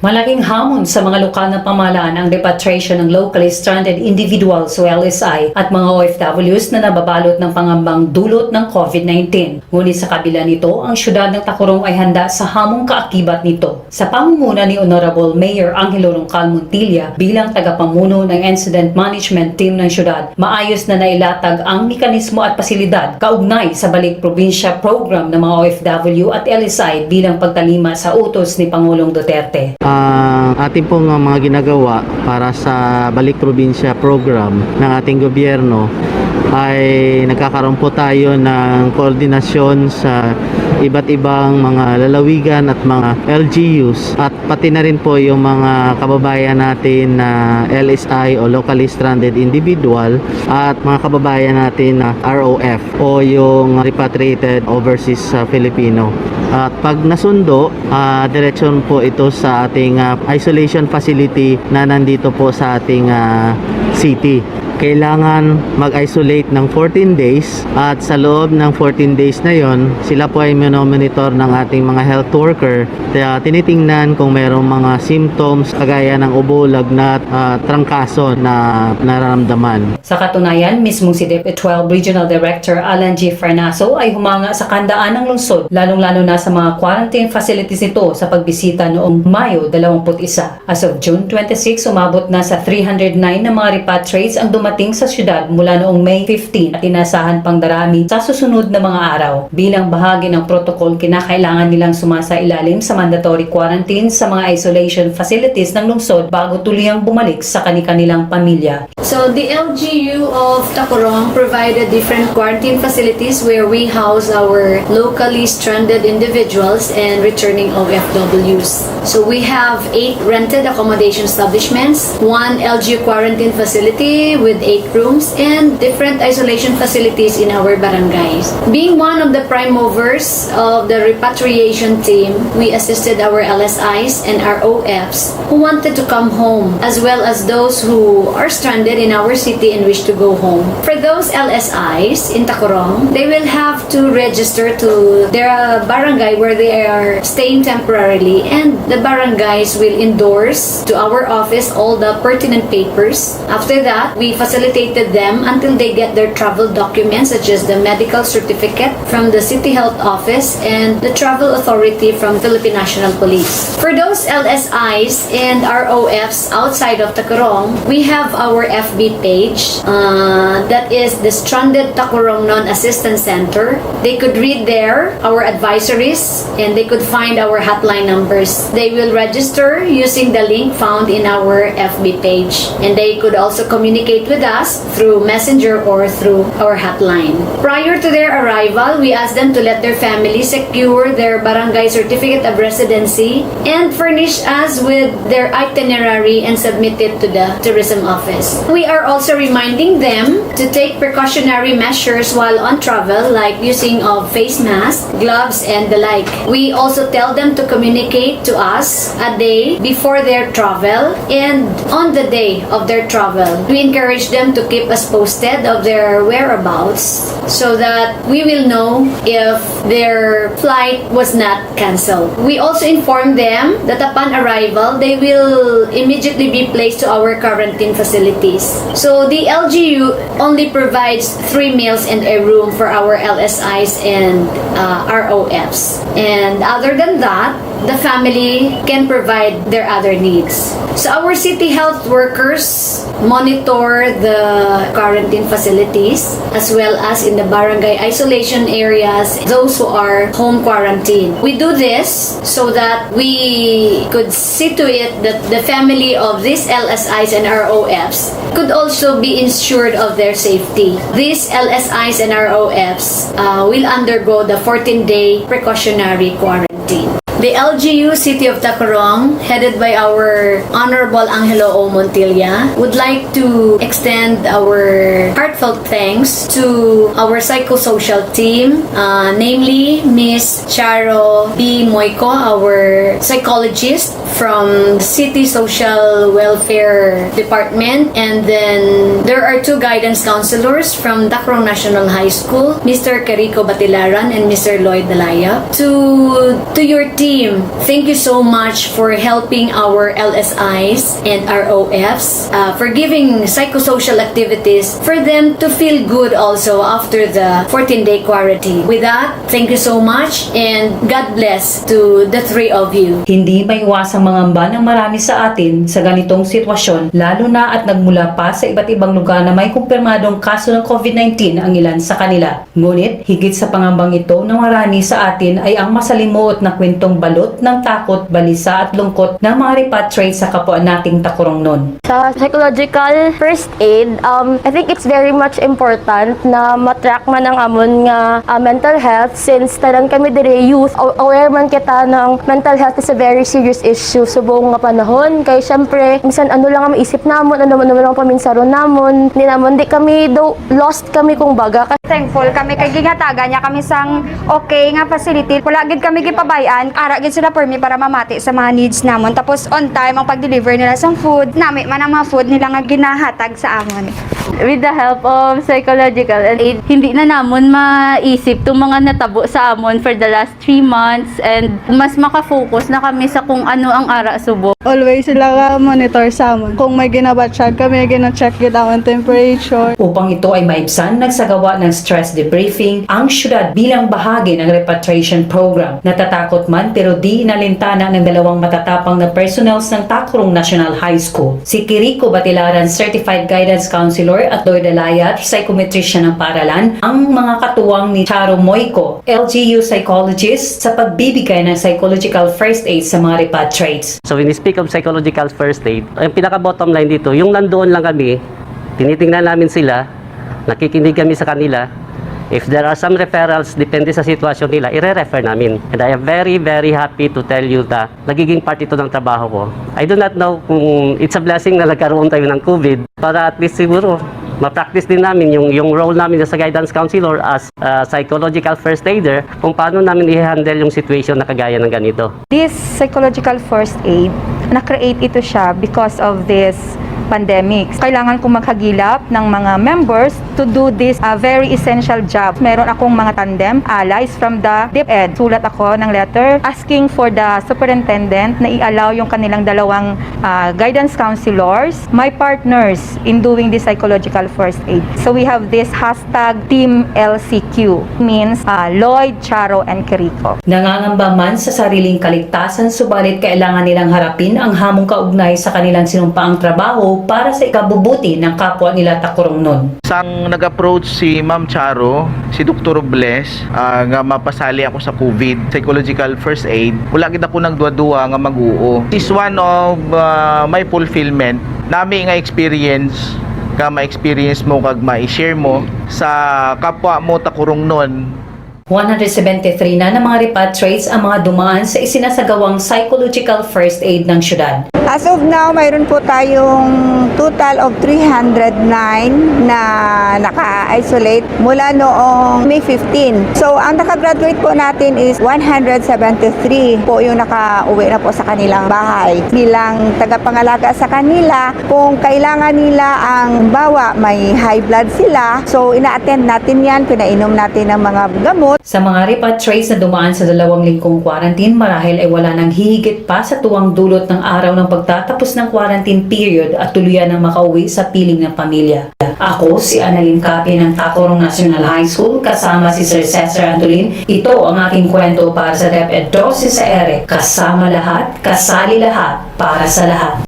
Malaking hamon sa mga lokal na pamahalaan ang repatriation ng locally stranded individuals o LSI at mga OFWs na nababalot ng pangambang dulot ng COVID-19. Ngunit sa kabila nito, ang syudad ng Tacurong ay handa sa hamong kaakibat nito. Sa pamumuno ni Honorable Mayor Angelo Roncal Montilla bilang tagapamuno ng Incident Management Team ng syudad, maayos na nailatag ang mekanismo at pasilidad kaugnay sa Balik Probinsya program ng mga OFW at LSI bilang pagtalima sa utos ni Pangulong Duterte. Ating pong mga ginagawa para sa Balik Probinsya program ng ating gobyerno ay nagkakaroon po tayo ng koordinasyon sa iba't ibang mga lalawigan at mga LGUs at pati na rin po yung mga kababayan natin na LSI o locally stranded individual at mga kababayan natin na ROF o yung repatriated overseas Filipino. At pag nasundo, diretsyon po ito sa ating isolation facility na nandito po sa ating city. Kailangan mag-isolate ng 14 days at sa loob ng 14 days na yon, sila po ay monitor ng ating mga health worker. Kaya tinitingnan kung mayroong mga symptoms kagaya ng ubo, lagnat, trangkaso na nararamdaman. Sa katunayan, mismong si DepEd 12 Regional Director Alan G. Farnaso ay humanga sa kandaan ng lungsod, lalong-lalo na sa mga quarantine facilities nito sa pagbisita noong Mayo 21. As of June 26, umabot na sa 309 na mga repatriates ang dumating sa syudad mula noong May 15 at inasahan pang darami sa susunod na mga araw. Bilang bahagi ng protocol, kinakailangan nilang sumasailalim sa mandatory quarantine sa mga isolation facilities ng lungsod bago tuluyang bumalik sa kani-kanilang pamilya. So the LGU of Tacurong provided different quarantine facilities where we house our locally stranded individuals and returning OFWs. So we have 8 rented accommodation establishments, 1 LGU quarantine facility with 8 rooms, and different isolation facilities in our barangays. Being one of the prime movers of the repatriation team, we assisted our LSIs and our OFs who wanted to come home, as well as those who are stranded in our city and wish to go home. For those LSIs in Tacurong, they will have to register to their barangay where they are staying temporarily, and the barangays will endorse to our office all the pertinent papers. After that, we facilitated them until they get their travel documents such as the medical certificate from the City Health Office and the travel authority from Philippine National Police. For those LSIs and ROFs outside of Tacurong, we have our FB page that is the Stranded Tacurong Non-Assistance Center. They could read there our advisories and they could find our hotline numbers. They will register using the link found in our FB page, and they could also communicate with us through Messenger or through our hotline. Prior to their arrival, we ask them to let their family secure their barangay certificate of residency and furnish us with their itinerary and submit it to the tourism office. We are also reminding them to take precautionary measures while on travel, like using of face masks, gloves, and the like. We also tell them to communicate to us a day before their travel and on the day of their travel. We encourage them to keep us posted of their whereabouts so that we will know if their flight was not cancelled. We also inform them that upon arrival, they will immediately be placed to our quarantine facilities. So the LGU only provides 3 meals and a room for our LSIs and ROFs. And other than that, the family can provide their other needs. So our city health workers monitor the quarantine facilities as well as in the barangay isolation areas, those who are home quarantine. We do this so that we could see to it that the family of these LSIs and ROFs could also be ensured of their safety. These LSIs and ROFs will undergo the 14-day precautionary quarantine. The LGU City of Tacurong, headed by our Honorable Angelo O. Montilla, would like to extend our heartfelt thanks to our psychosocial team, namely Miss Charo B. Moico, our psychologist from the City Social Welfare Department, and then there are 2 guidance counselors from Tacurong National High School, Mr. Carico Batilaran and Mr. Lloyd Dalaya. To your team, team, thank you so much for helping our LSIs and ROFs, for giving psychosocial activities for them to feel good also after the 14-day quarantine. With that, thank you so much and God bless to the three of you. Hindi maiwasang mangamba ng marami sa atin sa ganitong sitwasyon, lalo na at nagmula pa sa iba't ibang lugar na may kumpirmadong kaso ng COVID-19 ang ilan sa kanila. Ngunit, higit sa pangambang ito ng marami sa atin ay ang masalimuot na kwentong balot ng takot, balisa at lungkot ng mga repatriate sa kapwa nating takurong nun. Sa psychological first aid, I think it's very much important na matrack man ang amon nga mental health since tanan kami dire youth, aware man kita ng mental health is a very serious issue subong nga panahon. Kay syempre, minsan ano lang ang maisip namon, ano lang paminsaron namon, ni namon di kami lost kami kung baga. Thankful kami kay gingataga niya kami sang okay nga facility. Wala gid kami gipabayan. Ara gid sila permi para mamati sa mga needs namon. Tapos on time ang pag-deliver nila sang food. Nami man ang mga food nila nga ginahatag sa amon. With the help of psychological aid, hindi na namon maisip itong mga natabo sa amon for the last 3 months and mas makafocus na kami sa kung ano ang ara subo. Always sila ka monitor sa amon. Kung may ginabatsyag kami, gina-check gid ang temperature. Upang ito ay maibsan, nagsagawa ng stress debriefing ang syudad bilang bahagi ng repatriation program. Natatakot man pero di inalintana ng dalawang matatapang na personnels ng Takurong National High School. Si Kiriko Batilaran, Certified Guidance Counselor at Doy Dalayat, Psychometrician ng Paaralan, ang mga katuwang ni Charo Moico, LGU Psychologist, sa pagbibigay ng psychological first aid sa mga repatriates. So when we speak of psychological first aid, ang pinaka-bottom line dito, yung nandoon lang kami, tinitingnan namin sila, nakikinig kami sa kanila. If there are some referrals, depende sa sitwasyon nila, ire-refer namin. And I am very, very happy to tell you that nagiging part ito ng trabaho ko. I do not know kung it's a blessing na nagkaroon tayo ng COVID para at least siguro ma-practice din namin yung role namin as a guidance counselor as a psychological first aider kung paano namin i-handle yung situation na kagaya ng ganito. This psychological first aid, na-create ito siya because of this pandemic. Kailangan kong maghagilap ng mga members to do this very essential job. Meron akong mga tandem allies from the DepEd. Sulat ako ng letter asking for the superintendent na i-allow yung kanilang dalawang guidance counselors, my partners in doing this psychological first aid. So we have this hashtag Team LCQ, means Lloyd, Charo, and Kiriko. Nangangamba man sa sariling kaligtasan, subalit kailangan nilang harapin ang hamong kaugnay sa kanilang sinumpaang trabaho para sa ikabubuti ng kapwa nila takurong nun. Sang nag-approach si Ma'am Charo, si Dr. Bless, nga mapasali ako sa COVID, psychological first aid, wala kita ko nagdua-dua nga mag-uo. This is one of my fulfillment. Nami nga experience, ka ma-experience mo kag ma-share mo sa kapwa mo takurong nun. 173 na ng mga repatriates ang mga dumaan sa isinasagawang psychological first aid ng syudad. As of now, mayroon po tayong total of 309 na naka-isolate mula noong May 15. So, ang nakagraduate po natin is 173 po yung naka-uwi na po sa kanilang bahay. Bilang tagapangalaga sa kanila, kung kailangan nila ang bawa, may high blood sila, so ina-attend natin yan, pinainom natin ng mga gamot. Sa mga repatriates na dumaan sa 2 linggong quarantine, marahil ay wala nang hihigit pa sa tuwang dulot ng araw ng pagtatapos ng quarantine period at tuluyan ng makauwi sa piling ng pamilya. Ako, si Annalyn Capi ng Takurong National High School, kasama si Sir Cesar Antolin. Ito ang aking kwento para sa DepEd 12 sa ERE. Kasama lahat, kasali lahat, para sa lahat.